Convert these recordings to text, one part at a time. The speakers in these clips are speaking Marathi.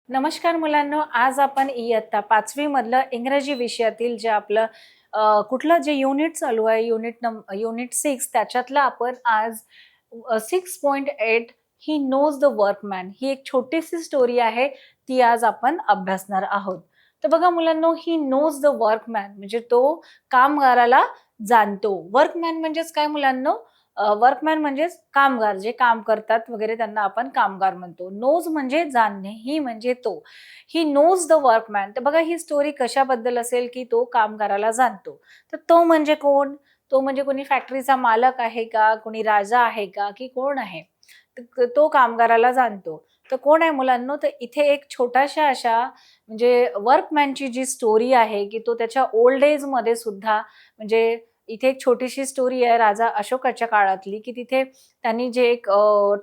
नमस्कार मुलांनो, आज आपण इयत्ता 5वी मधलं इंग्रजी विषयातील जे आपलं कुठलं जे युनिट चालू आहे, युनिट 6 त्याच्यातलं आपण आज 6.8 ही नोज द वर्कमॅन ही एक छोटीशी स्टोरी आहे. ती आज आपण अभ्यासणार आहोत. तर बघा मुलांनो, ही नोज द वर्कमॅन म्हणजे तो कामगाराला जाणतो. वर्कमॅन म्हणजेच काय मुलांनो? वर्कमॅन म्हणजेच कामगार, जे काम करतात वगैरे त्यांना आपण कामगार म्हणतो. नोज म्हणजे जाणणे, ही म्हणजे तो. He knows the workman. तर बघा ही स्टोरी कशाबद्दल असेल, की तो कामगाराला जाणतो. तर तो म्हणजे कोण? तो म्हणजे कोणी फॅक्टरीचा मालक आहे का? कोणी राजा आहे का? की कोण आहे? तो कामगाराला जाणतो. तर कोण आहे मुलांनो? तर इथे एक छोट्याशा अशा म्हणजे वर्कमॅनची जी स्टोरी आहे, की तो त्याच्या ओल्ड एजमध्ये सुद्धा म्हणजे इथे एक छोटीशी स्टोरी आहे राजा अशोकाच्या काळातली, की तिथे त्यांनी जे एक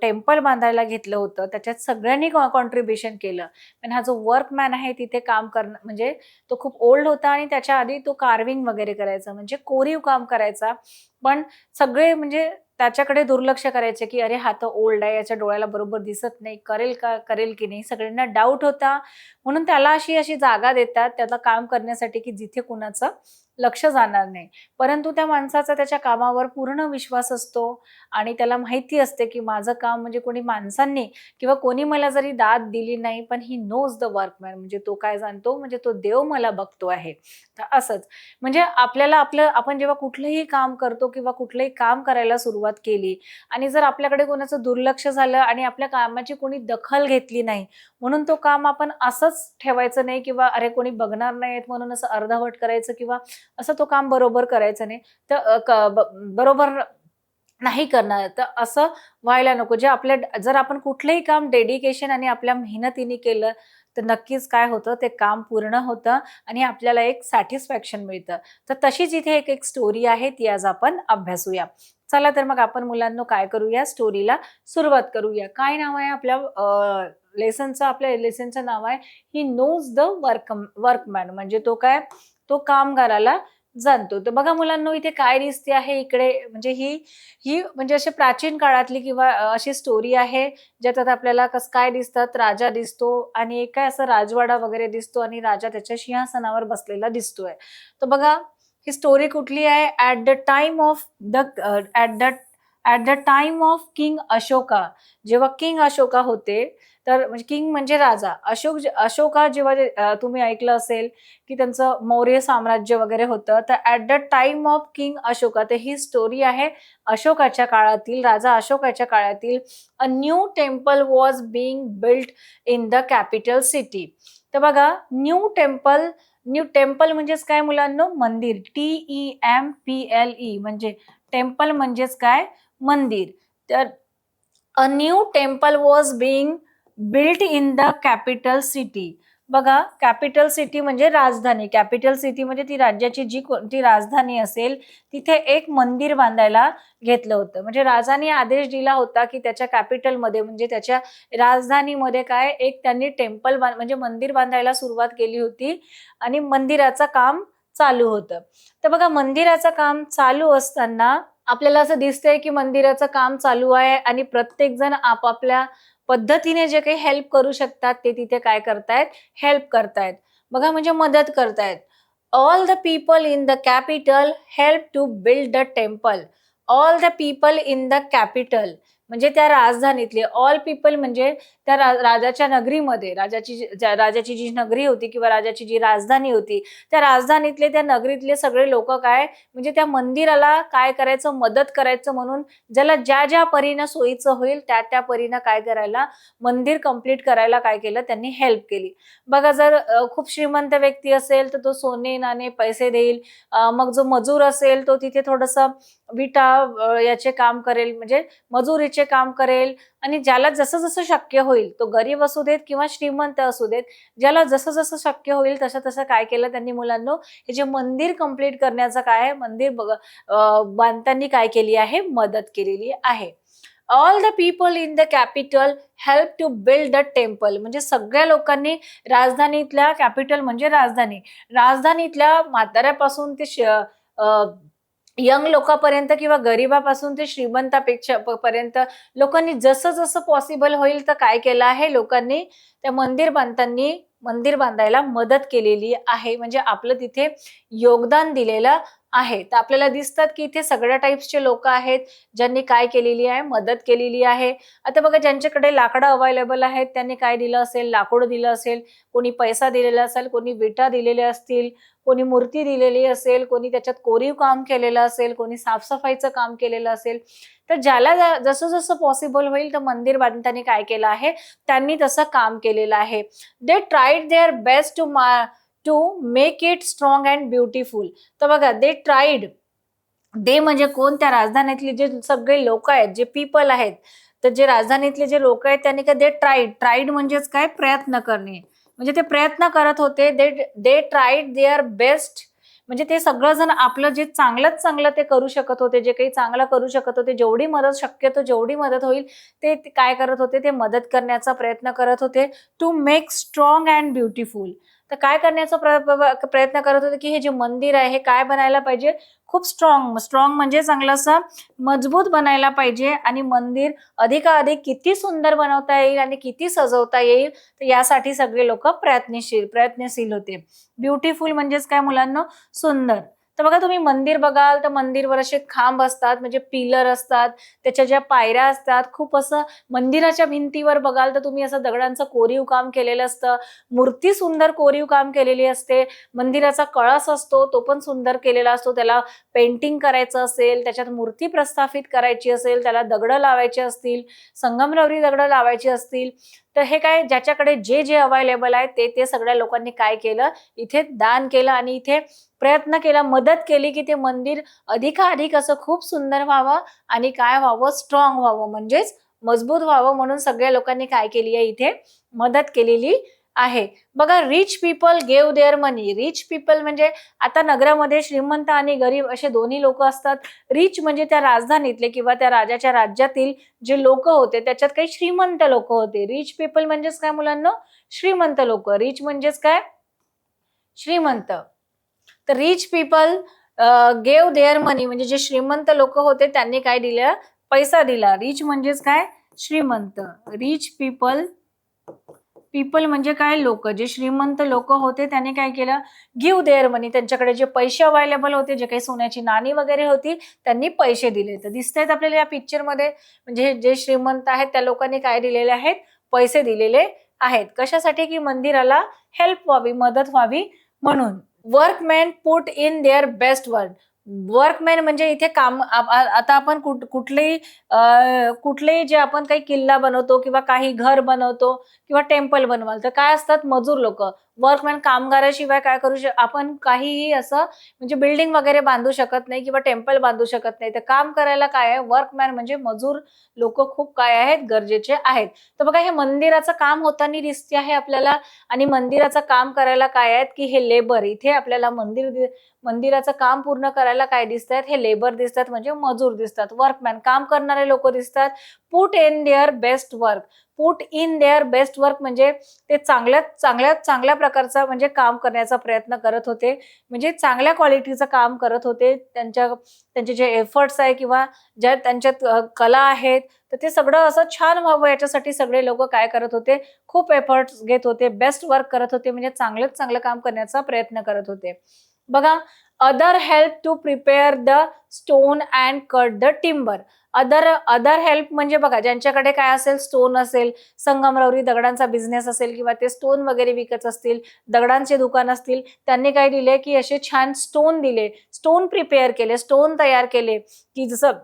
टेम्पल बांधायला घेतलं होतं, त्याच्यात सगळ्यांनी कॉन्ट्रिब्युशन केलं. पण हा जो वर्कमॅन आहे तिथे काम करणं म्हणजे तो खूप ओल्ड होता आणि त्याच्या आधी तो कार्विंग वगैरे करायचा, म्हणजे कोरीव काम करायचा. पण सगळे म्हणजे त्याच्याकडे दुर्लक्ष करायचे, की "अरे, हा तर ओल्ड आहे, याच्या डोळ्याला बरोबर दिसत नाही, करेल का, करेल की नाही?" सगळ्यांना डाऊट होता. म्हणून त्याला अशी अशी जागा देतात त्याला काम करण्यासाठी, की जिथे कुणाचं लक्ष जाणार नाही. परंतु त्या माणसाचा त्याच्या कामावर पूर्ण विश्वास असतो आणि त्याला माहिती असते, की माझं काम म्हणजे कोणी माणसांनी किंवा कोणी मला जरी दाद दिली नाही, पण ही नोज द वर्कमॅन म्हणजे तो काय जाणतो, म्हणजे तो देव मला बघतो आहे. तर असंच म्हणजे आपल्याला आपण जेव्हा कुठलंही काम करतो किंवा कुठलंही काम करायला सुरुवात केली आणि जर आपल्याकडे कोणाचं दुर्लक्ष झालं आणि आपल्या कामाची कोणी दखल घेतली नाही, म्हणून तो काम आपण असंच ठेवायचं नाही किंवा अरे कोणी बघणार नाहीत म्हणून असं अर्धवट करायचं किंवा असं तो काम बरोबर करायचं नाही. तर बरोबर नाही करणार. तर असं व्हायला नको. जर आपण कुठलंही काम डेडिकेशन आणि आपल्या मेहनतीने केलं, तर नक्कीच काय होतं, ते काम पूर्ण होतं आणि आपल्याला एक सॅटिस्फॅक्शन मिळतं. तर तशीच इथे एक एक स्टोरी आहे, ती आज आपण अभ्यासूया. चला तर मग आपण मुलांनो काय करूया, स्टोरीला सुरुवात करूया. काय नाव आहे आपल्या लेसनचं नाव आहे, ही नोज द वर्कमॅन म्हणजे तो काय, तो कामगाराला जाणतो. तर बघा मुलांनो, इथे काय दिसते आहे इकडे म्हणजे ही ही म्हणजे अशी प्राचीन काळातली किंवा अशी स्टोरी आहे, ज्याच्यात आपल्याला कसं काय दिसतात, राजा दिसतो आणि एक काय असं राजवाडा वगैरे दिसतो आणि राजा त्याच्या सिंहासनावर बसलेला दिसतोय. तर बघा, ही स्टोरी कुठली आहे? At the time of king Ashoka. जेव्हा किंग अशोका होते, तर म्हणजे किंग म्हणजे राजा. अशोका जेव्हा तुम्ही ऐकलं असेल, की त्यांचं मौर्य साम्राज्य वगैरे होतं. तर at the time of king Ashoka, तर ही स्टोरी आहे अशोकाच्या काळातील, राजा अशोकाच्या काळातील. A new temple was being built in the capital city. तर बघा, न्यू टेम्पल म्हणजेच काय मुलांनो? मंदिर. TEMPLE म्हणजे टेम्पल म्हणजेच काय? मंदिर. तर a new temple was being built in the capital city. बघा, कॅपिटल सिटी म्हणजे राजधानी. कॅपिटल सिटी म्हणजे ती राज्याची जी कोणती राजधानी असेल, तिथे एक मंदिर बांधायला घेतलं होतं. म्हणजे राजाने आदेश दिला होता, की त्याच्या कॅपिटलमध्ये म्हणजे त्याच्या राजधानीमध्ये काय एक त्यांनी म्हणजे मंदिर बांधायला सुरुवात केली होती आणि मंदिराचं काम चालू होतं. तर बघा, मंदिराचं काम चालू असताना आपल्याला असं दिसतंय, की मंदिराचं काम चालू आहे आणि प्रत्येकजण आपापल्या पद्धतीने जे काही हेल्प करू शकतात, ते तिथे काय करतायत? हेल्प करतायत. बघा, म्हणजे मदत करतायत. All the people in the capital help to build the temple. All the people in the capital म्हणजे त्या राजधानीतले. ऑल पीपल म्हणजे त्या राजाच्या नगरीमध्ये, राजाची जी नगरी होती किंवा राजाची जी राजधानी होती, त्या राजधानीतले, त्या नगरीतले सगळे लोकं काय म्हणजे त्या मंदिराला काय करायचं? मदत करायचं म्हणून ज्याला ज्या परीनं सोयीचं होईल त्या परीनं काय करायला, मंदिर कंप्लीट करायला काय केलं? त्यांनी हेल्प केली. बघा, जर खूप श्रीमंत व्यक्ती असेल, तर तो सोने, नाणे, पैसे देईल. मग जो मजूर असेल, तो तिथे थोडंसं विटा याचे काम करेल, म्हणजे मजुरीचे काम करेल आणि ज्याला जसं-जसं शक्य होईल, तो गरीब असू देत किंवा श्रीमंत असू देत, ज्याला जसं-जसं शक्य होईल तसं-तसं काय केलं त्यांनी मुलांनो, हे जे मंदिर कंप्लीट करण्याचं काय आहे, बांधताना काय केली आहे? मदत केलेली आहे. All the people in the capital help to build the temple म्हणजे सगळ्या लोकांनी राजधानीतल्या, कॅपिटल म्हणजे राजधानी, राजधानीतल्या म्हाताऱ्यापासून ते यंग लोकांपर्यंत किंवा गरिबापासून ते श्रीमंतापेक्षा पर्यंत लोकांनी जसं जसं पॉसिबल होईल तर काय केलं आहे, लोकांनी त्या मंदिर बांधायला मदत केलेली आहे. म्हणजे आपलं तिथे योगदान दिलेलं आहे. तर आपल्याला दिसतात की इथे सगळ्या टाइप्सचे लोक आहेत, ज्यांनी काय केलेली आहे, मदत केलेली आहे. आता बघा, ज्यांच्याकडे लाकडं अवेलेबल आहेत त्यांनी काय दिलं असेल, लाकूड दिलं असेल, कोणी पैसा दिलेला असेल, कोणी विटा दिलेल्या असतील, कोणी मूर्ती दिलेली असेल, कोणी त्याच्यात कोरीव काम केलेलं असेल, कोणी साफसफाईचं काम केलेलं असेल. तर ज्याला जसं जसं पॉसिबल होईल तर मंदिर बांधताना काय केलं आहे, त्यांनी तसं काम केलेलं आहे. They tried their best to make it strong and beautiful. तर बघा, दे ट्राईड, दे म्हणजे कोण, त्या राजधानीतले जे सगळे लोक आहेत, जे पीपल आहेत, तर जे राजधानीतले जे लोक आहेत त्यांनी काय, दे ट्राईड म्हणजेच काय, प्रयत्न करणे. म्हणजे ते प्रयत्न करत होते. दे दे ट्राईड देअर बेस्ट, म्हणजे ते सगळं जण आपलं जे चांगलं चांगलं ते करू शकत होते, जे काही चांगलं करू शकत होते, जेवढी मदत शक्यतो जेवढी मदत होईल ते काय करत होते, ते मदत करण्याचा प्रयत्न करत होते. To make strong and beautiful. तर काय करण्याचा प्रयत्न करत होते की हे जे मंदिर आहे हे काय बनायला पाहिजे, खूप स्ट्रॉंग म्हणजे चांगलं असं मजबूत बनायला पाहिजे. आणि मंदिर अधिकाधिक किती सुंदर बनवता येईल आणि किती सजवता येईल, तर यासाठी सगळे लोक प्रयत्नशील होते. ब्युटिफुल म्हणजेच काय मुलांना, सुंदर. तर बघा, तुम्ही मंदिर बघाल तर मंदिरवर असे खांब असतात, म्हणजे पिलर असतात, त्याच्या ज्या पायऱ्या असतात, खूप असं मंदिराच्या भिंतीवर बघाल तर तुम्ही असं दगडांचं कोरीव काम केलेलं असतं, मूर्ती सुंदर कोरीव काम केलेली असते, मंदिराचा कळस असतो तो पण सुंदर केलेला असतो. त्याला पेंटिंग करायचं असेल, त्याच्यात मूर्ती प्रस्थापित करायची असेल, त्याला दगडं लावायचे असतील, संगमरवरी दगडं लावायची असतील, तर हे काय, ज्याच्याकडे जे जे अवेलेबल आहे ते ते सगळ्या लोकांनी काय केलं, इथे दान केलं आणि इथे प्रयत्न केला, मदत केली की ते मंदिर अधिकाधिक असं खूप सुंदर व्हावं आणि काय व्हावं, स्ट्रॉंग व्हावं, म्हणजेच मजबूत व्हावं. म्हणून सगळ्या लोकांनी काय केली आहे, इथे मदत केलेली आहे. बघा, rich people gave there money. Rich people म्हणजे आता नगरामध्ये श्रीमंत आणि गरीब असे दोन्ही लोक असतात. रिच म्हणजे त्या राजधानीतले किंवा त्या राजाच्या राज्यातील जे लोक होते त्याच्यात काही श्रीमंत लोक होते. रिच पीपल म्हणजेच काय मुलांना, श्रीमंत लोक. रिच म्हणजेच काय, श्रीमंत. तर रिच पीपल गेव देअर मनी, म्हणजे जे श्रीमंत लोक होते त्यांनी काय दिलं, पैसा दिला. रिच म्हणजेच काय, श्रीमंत. रिच पीपल म्हणजे काय, लोक. जे श्रीमंत लोक होते त्यांनी काय केलं, गिव्ह देअर मनी, त्यांच्याकडे जे पैसे अवेलेबल होते, जे काही सोन्याची नाणी वगैरे होती, त्यांनी पैसे दिले. तर दिसतायत आपल्याला या पिक्चर मध्ये, म्हणजे जे श्रीमंत आहेत त्या लोकांनी काय दिलेले आहेत, पैसे दिलेले आहेत. कशासाठी, की मंदिराला हेल्प व्हावी, मदत व्हावी म्हणून. Workman put in their best work. Workman म्हणजे इथे काम, आता आपण कुठलेही जे आपण काही किल्ला बनवतो किंवा काही घर बनवतो किंवा टेम्पल बनवाल तर काय असतात, मजूर लोक. वर्कमॅन, कामगाराशिवाय काय करू आपण काहीही असं म्हणजे बिल्डिंग वगैरे बांधू शकत नाही किंवा टेम्पल बांधू शकत नाही. तर काम करायला काय आहे, वर्कमॅन म्हणजे मजूर लोक खूप काय आहेत, गरजेचे आहेत. तर बघा, हे मंदिराचं काम होताना दिसते आहे आपल्याला. आणि मंदिराचं काम करायला काय आहेत, की हे लेबर. इथे आपल्याला मंदिराचं काम पूर्ण करायला काय दिसतात, हे लेबर दिसतात, म्हणजे मजूर दिसतात. वर्कमॅन, काम करणारे लोक दिसतात. Put in their best work. Put in their best work म्हणजे ते चांगल्या प्रकारचा म्हणजे काम करण्याचा प्रयत्न करत होते, म्हणजे चांगल्या क्वालिटीचं काम करत होते. त्यांचे जे एफर्ट्स आहे किंवा ज्या त्यांच्यात कला आहेत, तर ते सगळं असं छान व्हावं याच्यासाठी सगळे लोक काय करत होते, खूप एफर्ट्स घेत होते, बेस्ट वर्क करत होते, म्हणजे चांगलं काम करण्याचा प्रयत्न करत होते. बघा, other help to prepare the stone and cut the timber. Other help म्हणजे बघा, ज्यांच्याकडे काय असेल, स्टोन असेल, संगमरवरी दगडांचा बिझनेस असेल किंवा ते स्टोन वगैरे विकत असतील, दगडांचे दुकान असतील, त्यांनी काय दिले, की असे छान स्टोन दिले, स्टोन प्रिपेअर केले, स्टोन तयार केले. की जसं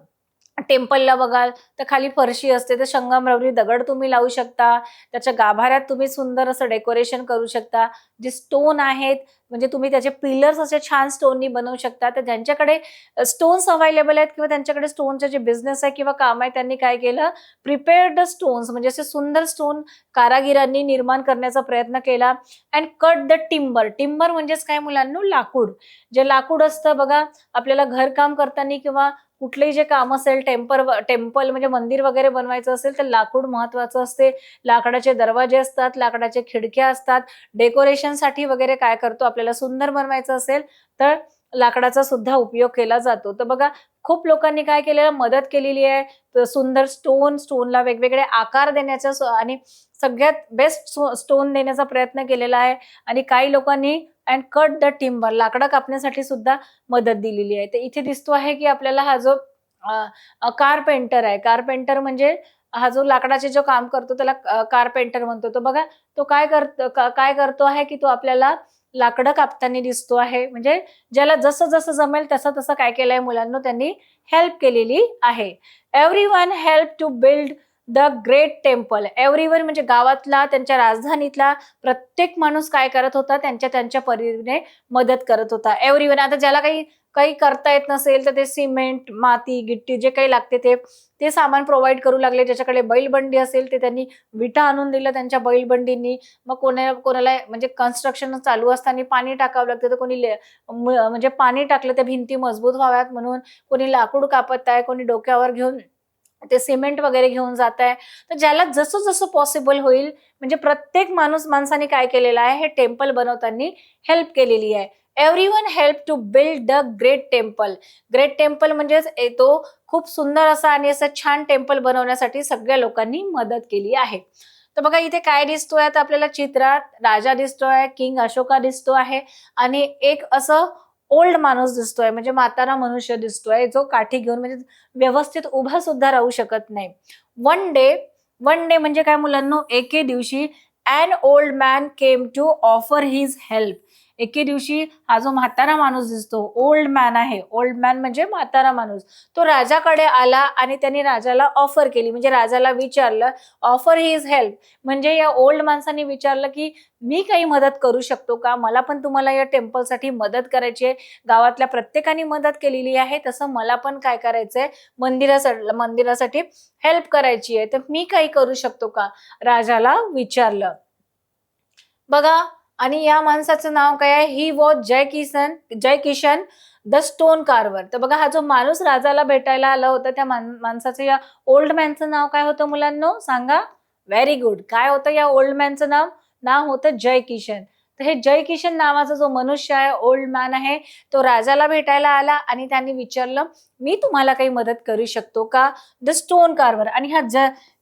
टेम्पलला बघाल तर खाली फरशी असते, तर संगमरवरी दगड तुम्ही लावू शकता, त्याच्या गाभाऱ्यात तुम्ही सुंदर असं डेकोरेशन करू शकता. जे स्टोन आहेत, म्हणजे तुम्ही त्याचे पिलर्स असे छान स्टोननी बनवू शकता. तर ज्यांच्याकडे स्टोन्स अवेलेबल आहेत किंवा त्यांच्याकडे स्टोनचे जे बिझनेस आहे किंवा काम आहे, त्यांनी काय केलं, प्रिपेअर्ड स्टोन्स म्हणजे असे सुंदर स्टोन कारागिरांनी निर्माण करण्याचा प्रयत्न केला. And cut the timber. Timber म्हणजेच काय मुलांनो, लाकूड. जे लाकूड असतं बघा, आपल्याला घरकाम करताना किंवा कुठलेही जे काम असेल, टेम्पल म्हणजे मंदिर वगैरे बनवायचं असेल तर लाकूड महत्वाचं असते. लाकडाचे दरवाजे असतात, लाकडाचे खिडक्या असतात. डेकोरेशनसाठी वगैरे काय करतो, आपल्याला सुंदर बनवायचं असेल तर लाकडाचा सुद्धा उपयोग केला जातो. तर बघा खूप लोकांनी काय केलेलं मदत केलेली आहे. सुंदर स्टोनला वेगवेगळे आकार देण्याचा आणि सगळ्यात बेस्ट स्टोन देण्याचा प्रयत्न केलेला आहे. आणि काही लोकांनी अँड कट द टिम्बर लाकडं कापण्यासाठी सुद्धा मदत दिलेली आहे. तर इथे दिसतो आहे की आपल्याला हा जो कारपेंटर आहे. कारपेंटर म्हणजे हा जो लाकडाचे जो काम करतो त्याला कारपेंटर म्हणतो. तो बघा तो काय करतो आहे की तो आपल्याला लाकडं कापताना दिसतो आहे. म्हणजे ज्याला जसं जमेल तसं काय केलंय मुलांना त्यांनी हेल्प केलेली आहे. Everyone help to build the great temple. Everyone म्हणजे गावातला त्यांच्या राजधानीतला प्रत्येक माणूस काय करत होता त्यांच्या परीने मदत करत होता. एव्हरीवन आता ज्याला काही काही करता येत नसेल तर ते सिमेंट, माती, गिट्टी जे काही लागते ते सामान प्रोव्हाइड करू लागले. ज्याच्याकडे बैलबंडी असेल ते त्यांनी विटा आणून दिलं त्यांच्या बैलबंडींनी. मग कोणाला म्हणजे कन्स्ट्रक्शन चालू असताना पाणी टाकावं लागतं तर कोणी म्हणजे पाणी टाकलं त्या भिंती मजबूत व्हाव्यात म्हणून. कोणी लाकूड कापत आहे, कोणी डोक्यावर घेऊन ते सिमेंट वगैरे घेऊन जात आहे. तर ज्याला जसं पॉसिबल होईल म्हणजे प्रत्येक माणसाने काय केलेलं आहे हे टेम्पल बनवताना हेल्प केलेली आहे. Everyone help to build the great temple. Great temple म्हणजेच तो खूप सुंदर असा आणि असं छान टेम्पल बनवण्यासाठी सगळ्या लोकांनी मदत केली आहे. तर बघा इथे काय दिसतोय आता आपल्याला चित्रात राजा दिसतोय, किंग अशोका दिसतो आहे आणि एक असं ओल्ड माणूस दिसतोय म्हणजे म्हातारा मनुष्य दिसतोय जो काठी घेऊन म्हणजे व्यवस्थित उभा सुद्धा राहू शकत नाही. वन डे म्हणजे काय मुलांनो एके दिवशी an old man came to offer his help. एके दिवशी हा जो म्हातारा माणूस दिसतो ओल्ड मॅन आहे. ओल्ड मॅन म्हणजे म्हातारा माणूस. तो राजाकडे आला आणि त्यांनी राजाला ऑफर केली म्हणजे राजाला विचारलं ऑफर हिज हेल्प म्हणजे या ओल्ड माणसाने विचारलं की मी काही मदत करू शकतो का? मला पण तुम्हाला या टेम्पलसाठी मदत करायची आहे. गावातल्या प्रत्येकाने मदत केलेली आहे तसं मला पण काय करायचंय मंदिरासाठी हेल्प करायची आहे. तर मी काही करू शकतो का? राजाला विचारलं. बघा आणि या माणसाचं नाव काय आहे? He was Jai Kishan the stone carver. तर बघा हा जो माणूस राजाला भेटायला आला होता त्या माणसाचं या ओल्ड मॅनचं नाव काय होतं मुलांनो? सांगा. Very good. काय होतं या ओल्ड मॅनचं नाव? नाव होतं जय किशन. तर हे जय किशन नावाचा जो मनुष्य आहे ओल्ड मॅन आहे तो राजाला भेटायला आला आणि त्यांनी विचारलं मी तुम्हाला काही मदत करू शकतो का? The stone Carver. आणि हा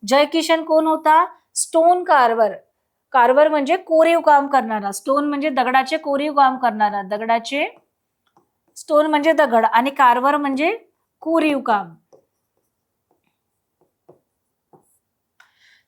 जय किशन कोण होता? Stone Carver. कार्वर म्हणजे कोरीव काम करणारा. स्टोन म्हणजे दगडाचे कोरीव काम करणारा. स्टोन म्हणजे दगड आणि कार्वर म्हणजे कोरीव काम.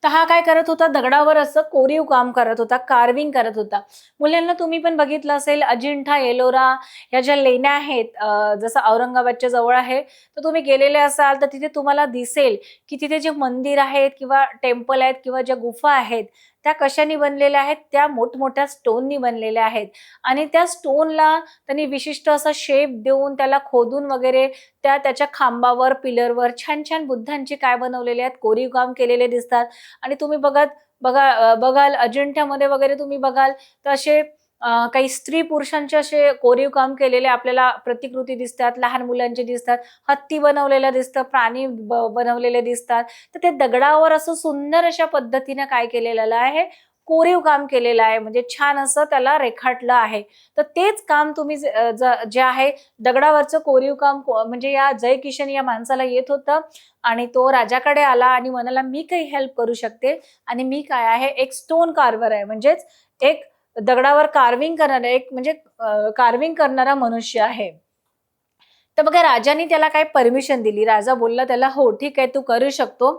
तर हा काय करत होता? दगडावर असं कोरीव काम करत होता, कार्विंग करत होता. मुलांना तुम्ही पण बघितलं असेल अजिंठा, एलोरा ह्या ज्या लेण्या आहेत जसं औरंगाबादच्या जवळ आहे तर तुम्ही गेलेले असाल तर तिथे तुम्हाला दिसेल की तिथे जे मंदिर आहेत किंवा टेम्पल आहेत किंवा ज्या गुफा आहेत त्या कशाने बनलेल्या आहेत? त्या मोठमोठ्या स्टोननी बनलेल्या आहेत आणि त्या स्टोनला त्यांनी विशिष्ट असा शेप देऊन त्याला खोदून वगैरे त्याच्या खांबावर, पिलरवर छान छान बुद्धांचे काय बनवलेले आहेत कोरीव काम केलेले दिसतात. आणि तुम्ही बघाल अजिंठ्यामध्ये वगैरे तुम्ही बघाल तर असे काही स्त्री पुरुषांचे असे कोरीव काम केलेले आपल्याला प्रतिकृती दिसतात. लहान मुलांचे दिसतात, हत्ती बनवलेलं दिसतं, प्राणी बनवलेले दिसतात. तर ते दगडावर असं सुंदर अशा पद्धतीने काय केलेलं आहे? कोरीव काम केलेलं आहे म्हणजे छान असं त्याला रेखाटलं आहे. तर तेच काम तुम्ही जे आहे दगडावरचं कोरीव काम म्हणजे या जय किशन या माणसाला येत होतं आणि तो राजाकडे आला आणि म्हणाला मी काही हेल्प करू शकते आणि मी काय आहे एक स्टोन कार्वर आहे म्हणजेच एक दगडावर कार्विंग करणारा एक म्हणजे कार्विंग करणारा मनुष्य आहे. तर बघा राजाने त्याला काय परमिशन दिली. राजा बोलला त्याला हो ठीक आहे तू करू शकतो.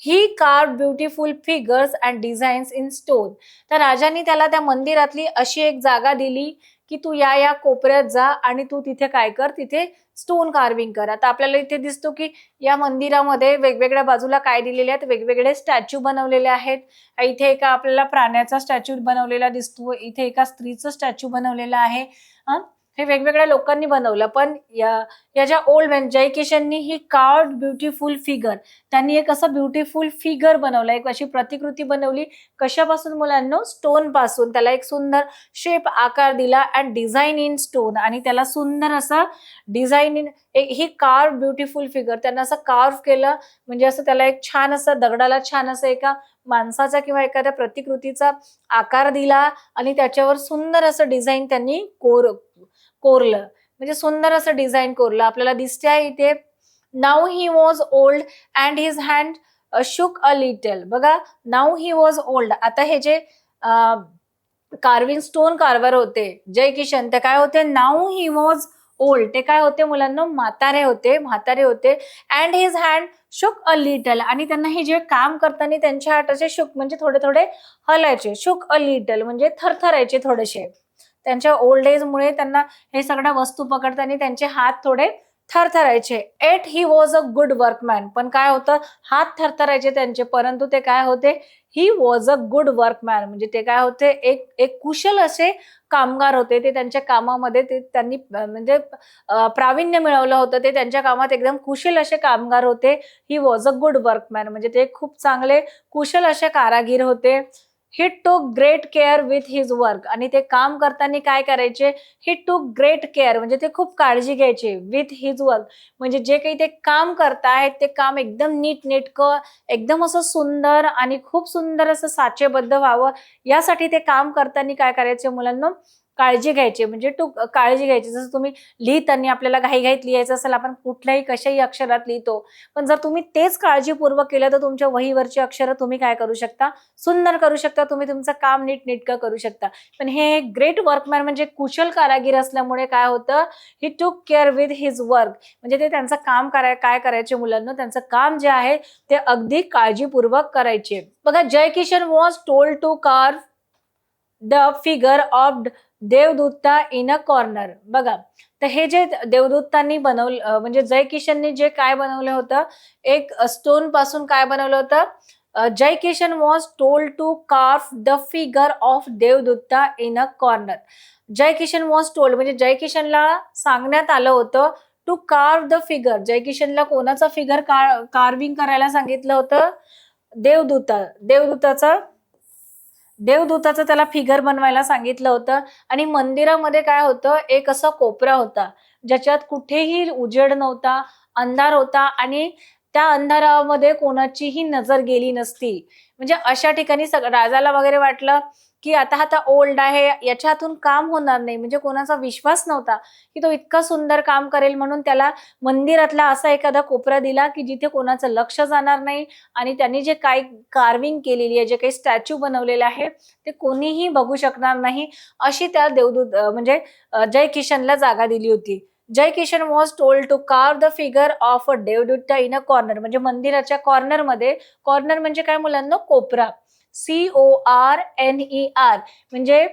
He carved beautiful figures and designs in stone. तर राजाने त्याला त्या मंदिरातली अशी एक जागा दिली की तू या कोपऱ्यात जा आणि तू तिथे काय कर तिथे स्टोन कार्विंग कर. आता आपल्याला इथे दिसतो की या मंदिरामध्ये वेगवेगळ्या बाजूला काय दिलेले आहेत वेगवेगळे स्टॅच्यू बनवलेले आहेत. इथे एका आपल्याला प्राण्याचा स्टॅच्यू बनवलेला दिसतो, इथे एका स्त्रीचं स्टॅच्यू बनवलेलं आहे. हे वेगवेगळ्या लोकांनी बनवलं पण या ज्या ओल्ड मॅन जय किशननी ही कार्व्ड ब्युटिफुल फिगर त्यांनी एक असं ब्युटिफुल फिगर बनवलं एक अशी प्रतिकृती बनवली. कशापासून मुलांनो? स्टोन पासून. त्याला एक सुंदर शेप आकार दिला अँड डिझाईन इन स्टोन आणि त्याला सुंदर असं design in he carved beautiful figure त्यांना असं कार्व केलं म्हणजे असं त्याला एक छान असं दगडाला छान असं एका माणसाचा किंवा एखाद्या प्रतिकृतीचा आकार दिला आणि त्याच्यावर सुंदर असं डिझाईन त्यांनी कोरलं. म्हणजे सुंदर असं डिझाईन कोरलं आपल्याला दिसते आहे इथे. Now he was old and his hand शुक अ लिटल. बघा, नाऊ ही वॉज ओल्ड. आता हे जे कार्विंग स्टोन कार्वर होते जय किशन, ते काय होते, नाऊ ही वॉज ओल्ड, ते काय होते मुलांना, म्हातारे होते. अँड हिज हँड शुक अ लिटल, आणि त्यांना हे जे काम करताना त्यांच्या हाताचे शुक म्हणजे थोडे थोडे हलायचे. शुक अ लिटल म्हणजे थरथरायचे थोडेसे. त्यांच्या ओल्ड एज मुळे त्यांना हे सगळ्या वस्तू पकडताना त्यांचे हात थोडे थरथरायचे. Yet he was a good workman, पण काय होतं, हात थरथरायचे त्यांचे, परंतु ते काय होते, ही वॉज अ गुड वर्कमॅन म्हणजे ते काय होते, एक एक कुशल असे कामगार होते. ते त्यांच्या कामामध्ये ते त्यांनी म्हणजे प्रावीण्य मिळवलं होतं. ते त्यांच्या कामात एकदम कुशल असे कामगार होते. ही वॉज अ गुड वर्कमॅन म्हणजे ते खूप चांगले कुशल असे कारागीर होते. ही टूक great care with his work, आणि ते काम करताना काय करायचे, ही टूक ग्रेट केअर म्हणजे ते खूप काळजी घ्यायचे. विथ हिज वर्क म्हणजे जे काही ते काम करतायत ते काम एकदम नीट नेटकं, एकदम असं सुंदर आणि खूप सुंदर असं साचेबद्ध व्हावं, यासाठी ते काम करताना काय करायचे मुलांना, काळजी घ्यायची. म्हणजे काळजी घ्यायची. जसं तुम्ही लिहिताना आपल्याला घाईघाईत लिहायचं असेल, आपण कुठल्याही कशाही अक्षरात लिहितो, पण जर तुम्ही तेच काळजीपूर्वक केलं तर तुमच्या वहीवरची अक्षरं तुम्ही काय करू शकता, सुंदर करू शकता. तुम्ही तुमचं काम नीटनेटकं करू शकता. पण हे ग्रेट वर्कमॅन म्हणजे कुशल कारागीर असल्यामुळे काय होतं, ही टूक केअर विथ हिज वर्क म्हणजे ते त्यांचं काम काय करायचे मुलांना, त्यांचं काम जे आहे ते अगदी काळजीपूर्वक करायचे. बघा, Jai Kishan was told to carve the figure of देवदूता इन अ कॉर्नर. बघा, तर हे जे देवदूतांनी बनवलं म्हणजे जय किशनने जे काय बनवलं होतं, एक स्टोन पासून काय बनवलं होतं, Jai Kishan was told to carve the figure of देवदूता in a corner. Jai Kishan was told म्हणजे जय किशनला सांगण्यात आलं होतं, to carve the figure. Jai किशनला कोणाचा फिगर कार्विंग करायला सांगितलं होतं, देवदूताचं त्याला फिगर बनवायला सांगितलं होतं. आणि मंदिरामध्ये काय होतं, एक असा कोपरा होता ज्याच्यात कुठेही उजेड नव्हता, अंधार होता, आणि त्या अंधारामध्ये कोणाचीही नजर गेली नसती. म्हणजे अशा ठिकाणी राजाला वगैरे वाटलं की आता ओल्ड आहे, याच्या हातून काम होणार नाही, म्हणजे कोणाचा विश्वास नव्हता की तो इतका सुंदर काम करेल, म्हणून त्याला मंदिरातला असा एखादा कोपरा दिला की जिथे कोणाचं लक्ष जाणार नाही, आणि त्यांनी जे काही कार्विंग केलेली आहे, जे काही स्टॅच्यू बनवलेले आहे, ते कोणीही बघू शकणार नाही, अशी त्या म्हणजे जय किशनला जागा दिली होती. Jai Kishan was told to carve the figure of a देवदूता इन अ कॉर्नर म्हणजे मंदिराच्या कॉर्नरमध्ये. कॉर्नर म्हणजे काय मुलांना, कोपरा. CORNER म्हणजे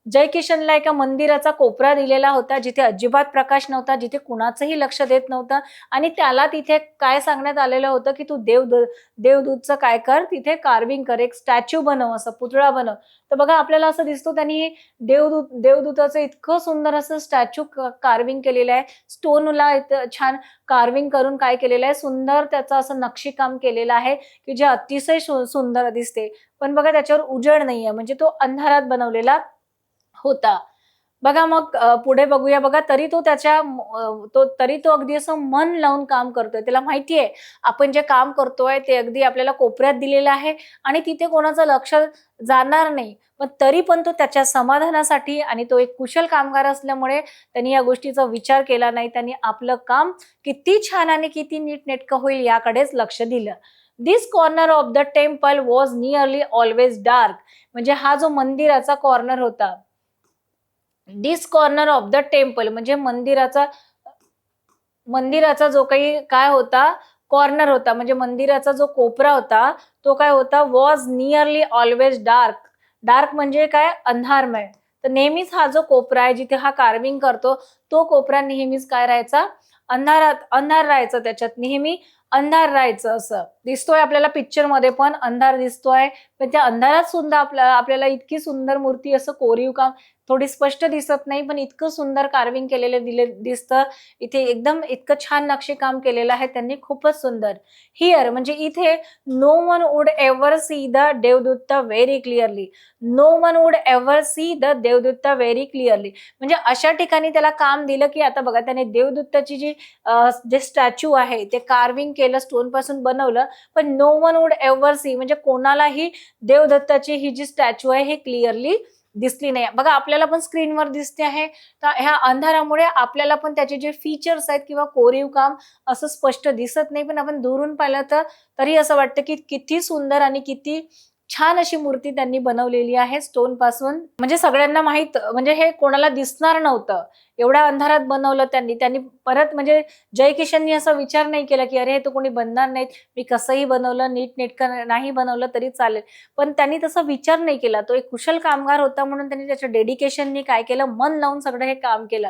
जय किशनला एका मंदिराचा कोपरा दिलेला होता जिथे अजिबात प्रकाश नव्हता, जिथे कुणाचंही लक्ष देत नव्हतं, आणि त्याला तिथे काय सांगण्यात आलेलं होतं की तू देवदूतचं काय कर, तिथे कार्विंग कर, एक स्टॅच्यू बनव, असं पुतळा बनव. तर बघा, आपल्याला असं दिसतो त्यांनी देवदूताचं इतकं सुंदर असं स्टॅच्यू कार्विंग केलेलं आहे. स्टोनला छान कार्विंग करून काय केलेलं आहे, सुंदर त्याचं असं नक्षीकाम केलेलं आहे की जे अतिशय सुंदर दिसते. पण बघा, त्याच्यावर उजेड नाहीये म्हणजे तो अंधारात बनवलेला होता. बघा, मग पुढे बघूया. बघा, तरी तो अगदी असं मन लावून काम करतोय. त्याला माहितीये आपण जे काम करतोय ते अगदी आपल्याला कोपऱ्यात दिलेलं आहे आणि तिथे कोणाचं लक्ष जाणार नाही. पण तरी पण तो त्याच्या समाधानासाठी, आणि तो एक कुशल कामगार असल्यामुळे त्यांनी या गोष्टीचा विचार केला नाही. त्यांनी आपलं काम किती छान आणि किती नीटनेटकं होईल याकडेच लक्ष दिलं. This corner of the temple was nearly always dark म्हणजे हा जो मंदिराचा कॉर्नर होता, this corner of the temple म्हणजे मंदिराचा जो काही काय होता, कॉर्नर होता म्हणजे मंदिराचा जो कोपरा होता, तो काय होता, was nearly always dark. Dark म्हणजे काय, अंधारमय. तर नेहमीच हा जो कोपरा आहे जिथे हा कार्विंग करतो, तो कोपरा नेहमीच काय राहायचा, अंधार राहायचं, त्याच्यात नेहमी अंधार राहायचं. असं दिसतोय आपल्याला पिक्चर मध्ये पण अंधार दिसतोय, पण त्या अंधारात सुद्धा आपल्याला इतकी सुंदर मूर्ती, असं कोरीव काम, थोडी स्पष्ट दिसत नाही पण इतकं सुंदर कार्विंग केलेलं दिसतं. इथे एकदम इतकं छान नक्षीकाम केलेलं आहे त्यांनी, खूपच सुंदर. हिअर म्हणजे इथे no one would ever see the देवदूता very clearly. No one would ever see the देवदूता व्हेरी क्लिअरली म्हणजे अशा ठिकाणी त्याला काम दिलं की आता बघा, त्याने देवदूताची जे स्टॅच्यू आहे ते कार्विंग केलं, स्टोन पासून बनवलं, पण no one would ever see म्हणजे कोणालाही देवदत्ताची ही जी स्टॅच्यू आहे हे क्लिअरली दिसली नाही. बघा आपल्याला पण स्क्रीनवर दिसते आहे. तर ह्या अंधारामुळे आपल्याला पण त्याचे जे फीचर्स आहेत किंवा कोरीव काम असं स्पष्ट दिसत नाही. पण आपण दुरून पाहिलं तर तरी असं वाटतं की किती सुंदर आणि किती छान अशी मूर्ती त्यांनी बनवलेली आहे स्टोन पासून. म्हणजे सगळ्यांना माहित, म्हणजे हे कोणाला दिसणार नव्हतं. एवढ्या अंधारात बनवलं त्यांनी. त्यांनी परत म्हणजे जय किशननी असा विचार नाही केला की अरे हे तर कोणी बनणार नाहीत, मी कसंही बनवलं, नीटनेटकं नाही बनवलं तरी चालेल. पण त्यांनी तसा विचार नाही केला. तो एक कुशल कामगार होता म्हणून त्यांनी त्याच्या डेडिकेशननी काय केलं, मन लावून सगळं हे काम केलं.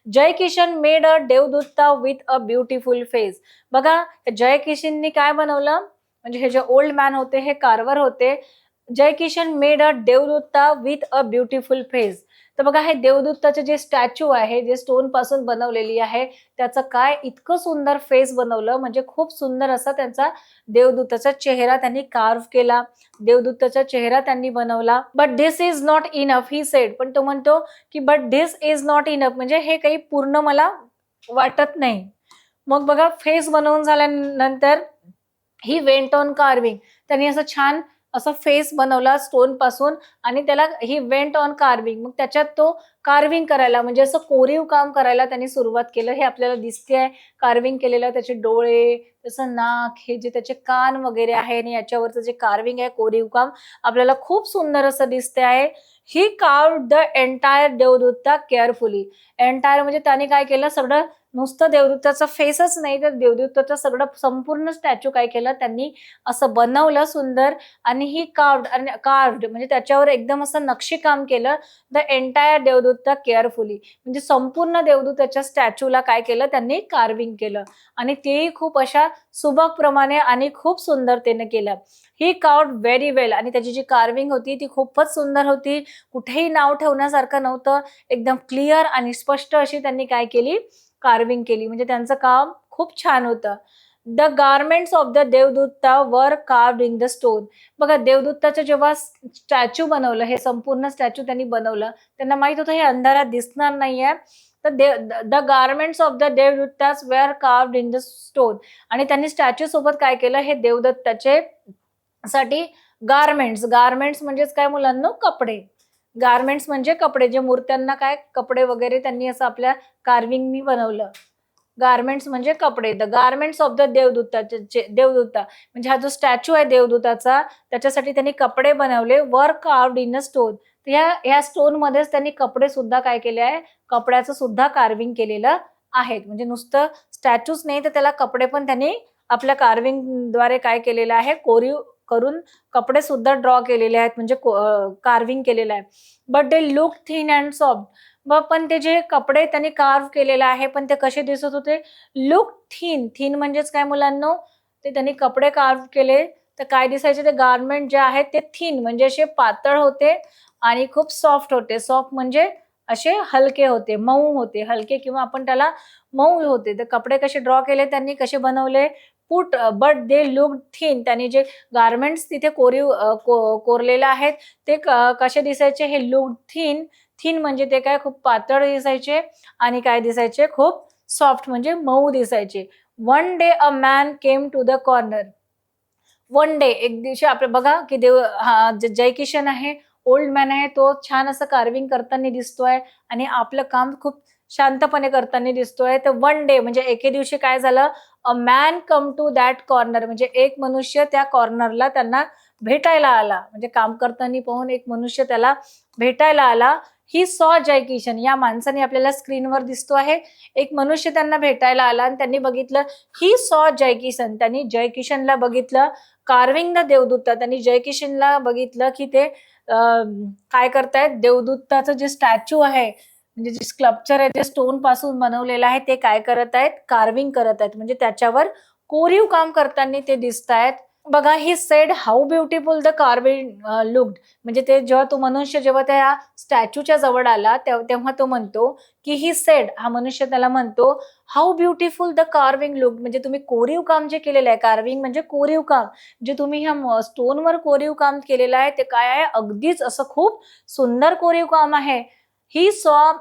जय किशन मेड अ देवदूता विथ अ ब्युटिफुल फेस. बघा जय किशननी काय बनवलं, म्हणजे हे जे ओल्ड मॅन होते, हे कारवर होते. जय किशन मेड अ देवदूता विथ अ ब्युटिफुल फेस. तर बघा हे देवदूताचे जे स्टॅच्यू आहे, जे स्टोन पासून बनवलेली आहे, त्याचं काय इतकं सुंदर फेस बनवलं, म्हणजे खूप सुंदर असा त्यांचा देवदूताचा चेहरा त्यांनी कार्व केला. देवदूताचा चेहरा त्यांनी बनवला. But this is not enough he said. पण तो म्हणतो की but this is not enough, म्हणजे हे काही पूर्ण मला वाटत नाही. मग बघा फेस बनवून झाल्यानंतर ही वेंट ऑन कार्विंग. त्यांनी असं छान असा फेस बनवला स्टोन पासून आणि त्याला ही वेंट ऑन कार्विंग. मग त्याच्यात तो कार्विंग करायला, म्हणजे असं कोरीव काम करायला त्यांनी सुरुवात केलं. हे आपल्याला दिसते आहे कार्विंग केलेलं. त्याचे डोळे, त्याचं नाक, हे जे त्याचे कान वगैरे आहे आणि याच्यावरचं जे कार्विंग आहे, कोरीव काम आपल्याला खूप सुंदर असं दिसते आहे. ही कार्व्ड द एंटायर देवदूता केअरफुली. एंटायर म्हणजे त्याने काय केलं, सगळं नुसतं देवदूताचा फेसच नाही तर देवदूताचं सगळं संपूर्ण स्टॅच्यू काय केलं त्यांनी असं बनवलं सुंदर. आणि ही कार्व्ड म्हणजे त्याच्यावर एकदम असं नक्षीकाम केलं. द एंटायर देवदूता केअरफुली, म्हणजे संपूर्ण देवदूताच्या स्टॅच्यूला काय केलं त्यांनी कार्विंग केलं आणि तेही खूप अशा सुबक प्रमाणे आणि खूप सुंदरतेने केलं. ही कार्व्ड व्हेरी वेल. आणि त्याची जी कार्विंग होती ती खूपच सुंदर होती. कुठेही नाव ठेवण्यासारखं नव्हतं. एकदम क्लिअर आणि स्पष्ट अशी त्यांनी काय केली, कार्विंग केली. म्हणजे त्यांचं काम खूप छान होतं. द गारमेंट्स ऑफ द देवदूता वर कार्व्ड इन द स्टोन. बघा देवदूताचं जेव्हा स्टॅच्यू बनवलं, हे संपूर्ण स्टॅच्यू त्यांनी बनवलं, त्यांना माहित होतं हे अंधारात दिसणार नाहीये. तर द गारमेंट्स ऑफ द देवदूतास were carved in the stone. आणि त्यांनी स्टॅच्यू सोबत काय केलं, हे देवदत्ताचे साठी गारमेंट्स. गारमेंट्स म्हणजेच काय मुलांना, कपडे. गारमेंट्स म्हणजे कपडे, जे मूर्त्यांना काय कपडे वगैरे त्यांनी असं आपल्या कार्विंगनी बनवलं. गारमेंट्स म्हणजे कपडे. द गारमेंट्स ऑफ द देवदूता म्हणजे हा जो स्टॅच्यू आहे देवदूताचा, त्याच्यासाठी त्यांनी कपडे बनवले. वर कार्व्ड इन अ स्टोन. ह्या स्टोन मध्येच त्यांनी कपडे सुद्धा काय केले आहे, कपड्याचं सुद्धा कार्विंग केलेलं आहे. म्हणजे नुसतं स्टॅच्यूच नाही तर त्याला कपडे पण त्यांनी आपल्या कार्विंगद्वारे काय केलेलं आहे, कोरीव करून कपडे सुद्धा ड्रॉ केलेले आहेत, म्हणजे कार्विंग केलेलं आहे. But they look thin and soft. पण ते जे कपडे त्यांनी कार्व केलेले आहे, पण ते कसे दिसत होते, लुक थिन. थिन म्हणजेच काय मुलांनो, ते त्यांनी कपडे कार्व केले तर काय दिसायचे, ते गारमेंट जे आहेत ते थिन म्हणजे असे पातळ होते आणि खूप सॉफ्ट होते. सॉफ्ट म्हणजे असे हलके होते, मऊ होते, हलके किंवा आपण त्याला मऊ होते. तर कपडे कसे ड्रॉ केले त्यांनी, कसे बनवले, बट दे लुक थिन. त्यांनी जे गारमेंट्स तिथे कोरलेले आहेत ते कसे दिसायचे, हे लुक थिन. थिन म्हणजे ते काय खूप पातळ दिसायचे आणि काय दिसायचे, खूप सॉफ्ट म्हणजे मऊ दिसायचे. One day a man came to the corner. One day एक दिवशी आपलं बघा की जय किशन आहे, ओल्ड मॅन आहे, तो छान असं कार्विंग करताना दिसतोय आणि आपलं काम खूप शांतपणे करताना दिसतोय. तर वन डे म्हणजे एके दिवशी काय झालं, a man come to that corner म्हणजे एक मनुष्य त्या कॉर्नरला त्यांना भेटायला आला. म्हणजे काम करताना पाहून एक मनुष्य त्याला भेटायला आला. ही सॉ जय किशन. या माणसाने आपल्याला स्क्रीनवर दिसतो आहे, एक मनुष्य त्यांना भेटायला आला आणि त्यांनी बघितलं, ही सॉ जय किशन. त्यांनी जय किशनला बघितलं. कार्विंग द देवदूता. त्यांनी जय किशनला बघितलं की ते काय करतायत, देवदूताचं जे स्टॅच्यू आहे, म्हणजे जे स्कल्पचर आहे ते स्टोन पासून बनवलेलं आहे, ते काय करत आहेत, कार्विंग करत आहेत. म्हणजे त्याच्यावर कोरीव काम करताना ते दिसतायत. बघा he said how beautiful the carving looked. म्हणजे ते जेव्हा तो मनुष्य जेव्हा त्या स्टॅच्यूच्या जवळ आला तेव्हा तो म्हणतो की ही सेड, हा मनुष्य त्याला म्हणतो, how beautiful the carving look. म्हणजे तुम्ही कोरीव काम जे केलेलं आहे, कार्विंग म्हणजे कोरीव काम, जे तुम्ही ह्या स्टोनवर कोरीव काम केलेलं आहे ते काय आहे, अगदीच असं खूप सुंदर कोरीव काम आहे. He saw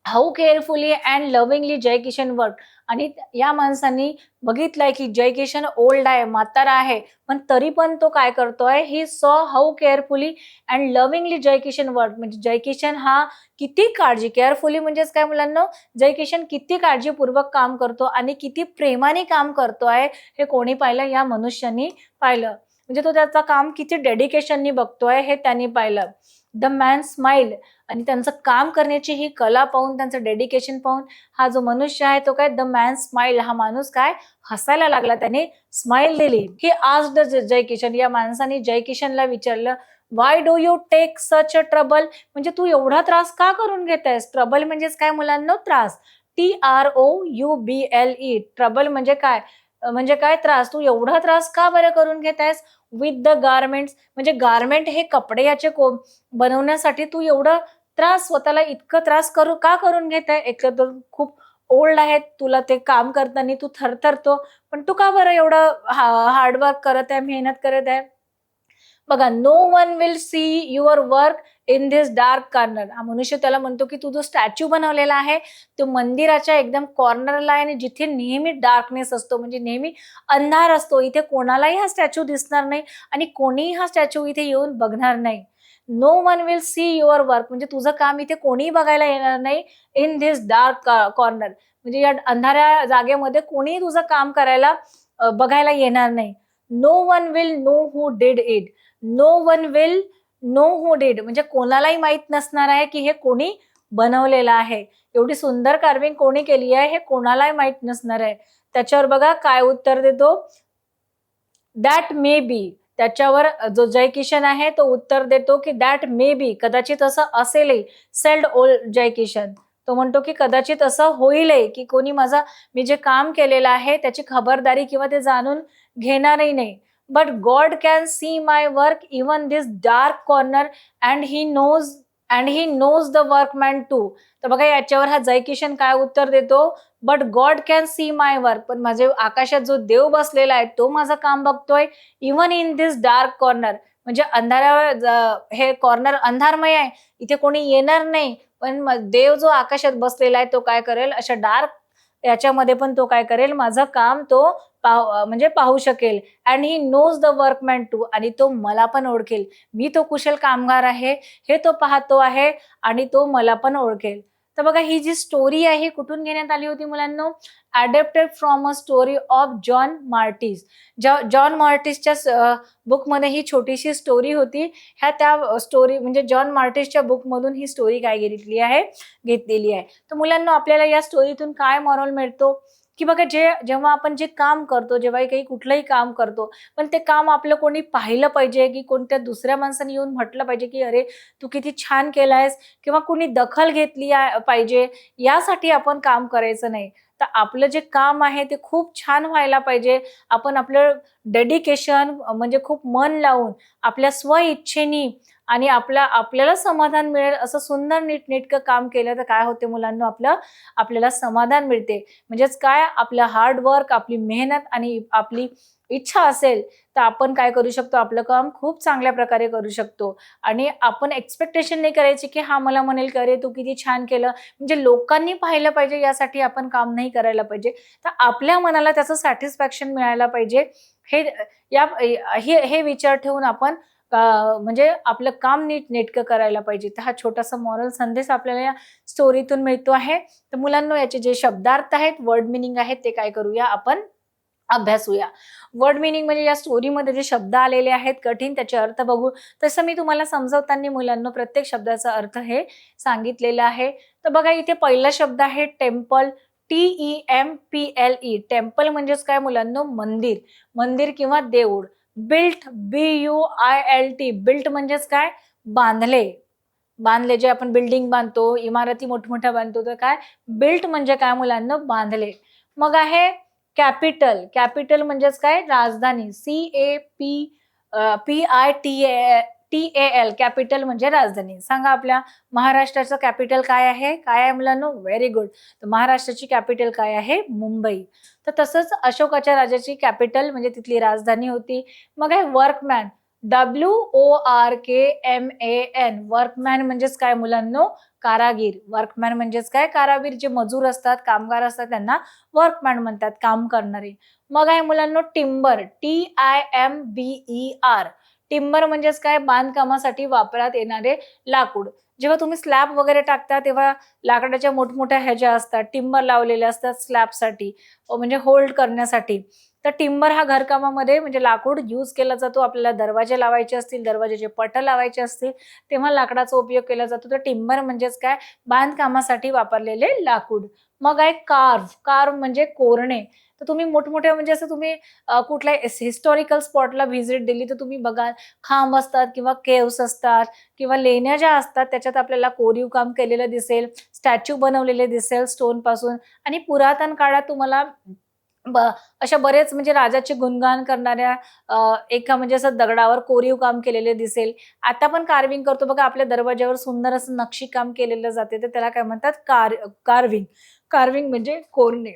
how carefully and lovingly Jai Kishan work. आणि या माणसांनी बघितलंय की जय किशन ओल्ड आहे, म्हातारा आहे, पण तरी पण तो काय करतोय, he saw how carefully and lovingly Jai Kishan work. म्हणजे जय किशन हा किती काळजी, केअरफुली म्हणजेच काय मुलांना, जय किशन किती काळजीपूर्वक काम करतो आणि किती प्रेमाने काम करतोय, हे कोणी पाहिलं, या मनुष्यानी पाहिलं. म्हणजे तो त्याचं काम किती डेडिकेशननी बघतोय हे त्यांनी पाहिलं. The man smiled. आणि त्यांचं काम करण्याची ही कला पाहून, त्यांचं डेडिकेशन पाहून हा जो मनुष्य आहे तो काय, द मॅन स्माइल, हा माणूस काय हसायला लागला, त्याने स्माइल दिली. ही आस्क्ड जय किशन, या माणसाने जय किशनला विचारलं, why do you take such a trouble. म्हणजे तू एवढा त्रास का करून घेतायस. ट्रबल म्हणजेच काय मुलांना, त्रास. TROUBLE, ट्रबल म्हणजे काय, म्हणजे काय, त्रास. तू एवढा त्रास का बरं करून घेतायस. विथ द गारमेंट्स, म्हणजे गारमेंट हे कपडे याचे बनवण्यासाठी तू एवढं त्रास, स्वतःला इतकं त्रास का करून घेताय. एक तर खूप ओल्ड आहेत, तुला ते काम करताना तू थरथरतो, पण तू का बरं एवढं हार्डवर्क करत आहे, मेहनत करत आहे. बघा, no one will see your work in this dark corner. हा मनुष्य त्याला म्हणतो की तू जो स्टॅच्यू बनवलेला आहे, तो मंदिराच्या एकदम कॉर्नरला आहे आणि जिथे नेहमी डार्कनेस असतो, म्हणजे नेहमी अंधार असतो, इथे कोणालाही हा स्टॅच्यू दिसणार नाही आणि कोणीही हा स्टॅच्यू इथे येऊन बघणार नाही. No one will see your work, म्हणजे तुझं काम इथे कोणीही बघायला येणार नाही. इन धिस डार्क कॉर्नर, म्हणजे या अंधाऱ्या जागेमध्ये कोणीही तुझं काम करायला बघायला येणार नाही. No one will know who did it. No one will know who did, म्हणजे कोणालाही माहित नसणार आहे की हे कोणी बनवलेलं आहे. एवढी सुंदर कार्विंग कोणी केली आहे हे कोणालाही माहित नसणार आहे. त्याच्यावर बघा काय उत्तर देतो, दॅट मे बी. त्याच्यावर जो जय किशन आहे तो उत्तर देतो की दॅट मे बी, कदाचित असं असेलही. सेल्ड ओल्ड जय किशन, तो म्हणतो की कदाचित असं होईलही की कोणी मी जे काम केलेलं आहे त्याची खबरदारी किंवा ते जाणून घेणारही नाही. But God can see my work even this dark corner and he knows the workman too. तर बघा याच्यावर हा जय किशन काय उत्तर देतो, but God can see my work, पण माझे आकाशात जो देव बसलेला आहे तो माझं काम बघतोय. Even in this dark corner, म्हणजे हे कॉर्नर अंधारमय आहे, इथे कोणी येणार नाही, पण देव जो आकाशात बसलेला आहे तो काय करेल, अशा डार्क याच्यामध्ये पण तो काय करेल, माझं काम तो म्हणजे पाहू शकेल. And he knows the workman too, आणि तो मला पण ओळखेल. मी तो कुशल कामगार आहे हे तो पाहतो आहे आणि तो मला पण ओळखेल. तर बघा ही जी स्टोरी आहे कुठून घेण्यात आली होती मुलांनो, adapted from a story of John Martis. John मार्टिसच्या बुकमध्ये ही छोटीशी स्टोरी होती. त्या स्टोरी म्हणजे जॉन मार्टिसच्या बुकमधून ही स्टोरी काय घेतलेली आहे. तर मुलांना आपल्याला या स्टोरीतून काय मॉरल मिळतो, की बघा जेव्हा आपण जे काम करतो, जेव्हा काही कुठलंही काम करतो, पण ते काम आपलं कोणी पाहिलं पाहिजे, की कोणत्या दुसऱ्या माणसाने येऊन म्हटलं पाहिजे की अरे तू किती छान केलायस, किंवा कोणी दखल घेतली पाहिजे, यासाठी आपण काम करायचं नाही. तर आपलं जे काम आहे ते खूप छान व्हायला पाहिजे. आपण आपलं डेडिकेशन म्हणजे खूप मन लावून, आपल्या स्वइच्छेनी आणि आपल्याला समाधान मिळेल असं सुंदर नीटनेटकं काम केलं तर काय होते मुलांना, आपल्याला समाधान मिळते. म्हणजेच काय, आपलं हार्ड वर्क, आपली मेहनत आणि आपली इच्छा असेल तर आपण काय करू शकतो, आपलं काम खूप चांगल्या प्रकारे करू शकतो. आणि आपण एक्सपेक्टेशन नाही करायची की हा मला म्हणेल की अरे तू किती छान केलं, म्हणजे लोकांनी पाहिलं पाहिजे यासाठी आपण काम नाही करायला पाहिजे. तर आपल्या मनाला त्याचं सॅटिस्फॅक्शन मिळायला पाहिजे. हे हे विचार ठेवून आपण म्हणजे आपलं काम नीटनेटकं करायला पाहिजे. तर हा छोटासा मॉरल संदेश आपल्याला या स्टोरीतून मिळतो आहे. तर मुलांनो याचे जे शब्दार्थ आहेत, वर्ड मिनिंग आहेत, ते काय करूया आपण अभ्यासूया. वर्ड मिनिंग म्हणजे या स्टोरीमध्ये जे शब्द आलेले आहेत कठीण, त्याचे अर्थ बघू. तसं मी तुम्हाला समजावताना मुलांना प्रत्येक शब्दाचा अर्थ हे सांगितलेला आहे. तर बघा इथे पहिला शब्द आहे टेम्पल. TEMPLE. टेम्पल म्हणजेच काय मुलांनो, मंदिर. मंदिर किंवा देऊळ. Built, BUILT. बिल्ट म्हणजेच काय, बांधले. बांधले, जे आपण बिल्डिंग बांधतो, इमारती मोठमोठ्या बांधतो, तर काय बिल्ट म्हणजे काय मुलांना, बांधले. मग आहे कॅपिटल. कॅपिटल म्हणजेच काय, राजधानी. CAPITAL. कॅपिटल म्हणजे राजधानी. सांगा आपल्या महाराष्ट्राचं कॅपिटल काय आहे, काय आहे मुलांनो, व्हेरी गुड. तर महाराष्ट्राची कॅपिटल काय आहे, मुंबई. तर तसंच अशोकाच्या राजाची कॅपिटल म्हणजे तिथली राजधानी होती. मग आहे वर्कमॅन. WORKMAN. वर्कमॅन म्हणजेच काय मुलांनो? कारागीर. वर्कमॅन म्हणजेच काय? कारागीर. जे मजूर असतात, कामगार असतात त्यांना वर्कमॅन म्हणतात, काम करणारे. मग आहे मुलांनो टिम्बर. TIMBER. टिम्बर म्हणजेच काय? बांधकामासाठी वापरात येणारे लाकूड. जेव्हा तुम्ही स्लॅब वगैरे टाकता तेव्हा लाकडाच्या मोठमोठ्या ह्याच्या असतात, टिम्बर लावलेल्या असतात स्लॅबसाठी, म्हणजे होल्ड करण्यासाठी. तर टिम्बर हा घरकामामध्ये म्हणजे लाकूड यूज केला जातो. आपल्याला दरवाजे लावायचे असतील, दरवाजाचे पटं लावायचे असतील, तेव्हा लाकडाचा उपयोग केला जातो. तर टिम्बर म्हणजेच काय? बांधकामासाठी वापरलेले लाकूड. मग आहे कार्व्ह. कार्व्ह म्हणजे कोरणे. तर तुम्ही मोठमोठ्या म्हणजे असं तुम्ही कुठल्या हिस्टॉरिकल स्पॉटला व्हिजिट दिली तर तुम्ही बघाल खांब असतात किंवा केव्स असतात किंवा लेण्या ज्या असतात त्याच्यात आपल्याला कोरीव काम केलेलं दिसेल, स्टॅच्यू बनवलेले दिसेल स्टोन पासून. आणि पुरातन काळात तुम्हाला अशा बरेच म्हणजे राजाचे गुणगान करणाऱ्या एका म्हणजे असं दगडावर कोरीव काम केलेले दिसेल. आता पण कार्विंग करतो बघा, आपल्या दरवाजावर सुंदर असं नक्षीकाम केलेलं जाते, तर त्याला काय म्हणतात? कार्विंग. कार्विंग म्हणजे कोरणे.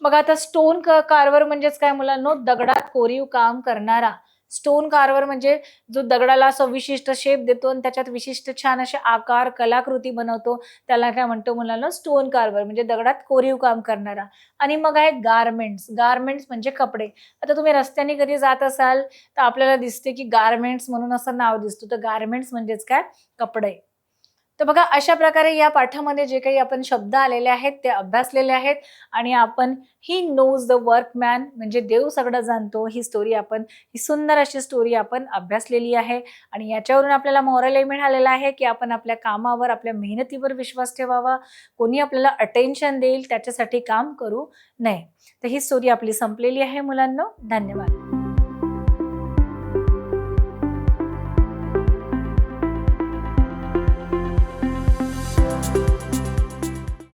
मग आता स्टोन कार्वर म्हणजेच काय मुलांनो? दगडात कोरीव काम करणारा. स्टोन कार्वर म्हणजे जो दगडाला असं विशिष्ट शेप देतो आणि त्याच्यात विशिष्ट छान असे आकार, कलाकृती बनवतो, त्याला काय म्हणतो मुलांना? स्टोन कार्वर म्हणजे दगडात कोरीव काम करणारा. आणि मग आहे गारमेंट्स. गारमेंट्स म्हणजे कपडे. आता तुम्ही रस्त्याने कधी जात असाल तर आपल्याला दिसते की गारमेंट्स म्हणून असं नाव दिसतं. तर गारमेंट्स म्हणजेच काय? कपडे. तर बघा अशा प्रकारे या पाठामध्ये जे काही आपण शब्द आलेले आहेत ते अभ्यासलेले आहेत आणि आपण ही नोज द वर्कमॅन म्हणजे देव सगळं जाणतो ही स्टोरी आपण, ही सुंदर अशी स्टोरी आपण अभ्यासलेली आहे. आणि याच्यावरून आपल्याला मोरल मिळालेला आहे की आपण आपल्या कामावर, आपल्या मेहनतीवर विश्वास ठेवावा. कोणी आपल्याला अटेन्शन देईल त्याच्यासाठी काम करू नये. तर ही स्टोरी आपली संपलेली आहे मुलांनो. धन्यवाद.